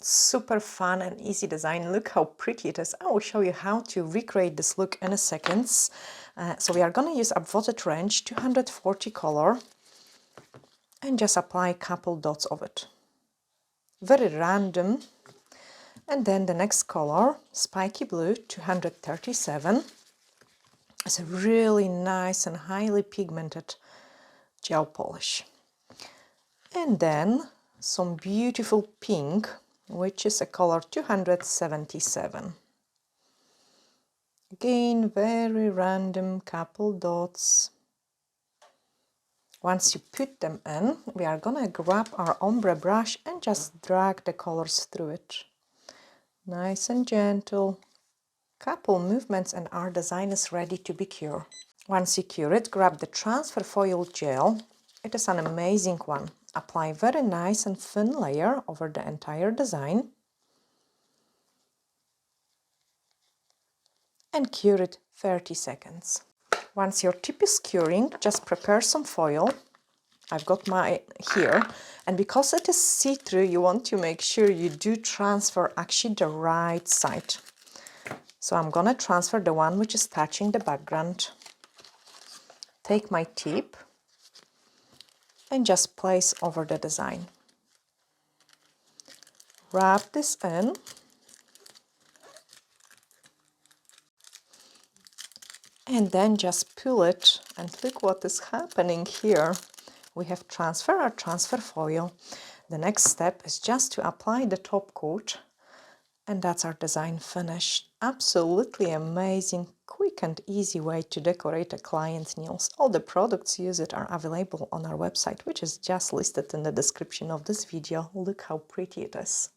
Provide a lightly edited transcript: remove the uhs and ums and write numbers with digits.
super fun and easy design. Look how pretty it is. I will show you how to recreate this look in a second. So we are going to use upvoted range 240 color and just apply a couple dots of it. Very random. And then the next color, spiky blue 237. It's a really nice and highly pigmented gel polish. And then some beautiful pink, which is a color 277. Again, very random couple dots. Once you put them in, we are gonna grab our ombre brush and just drag the colors through it. Nice and gentle. Couple movements and our design is ready to be cured. Once you cure it, grab the transfer foil gel. It is an amazing one. Apply very nice and thin layer over the entire design. And cure it 30 seconds. Once your tip is curing, just prepare some foil. I've got mine here, and because it is see-through, you want to make sure you do transfer actually the right side. So I'm gonna transfer the one which is touching the background. Take my tip and just place over the design. Wrap this in. And then just pull it, and look what is happening here. We have transferred our transfer foil. The next step is just to apply the top coat, and that's our design finished. Absolutely amazing, quick and easy way to decorate a client's nails. All the products used are available on our website, which is just listed in the description of this video. Look how pretty it is.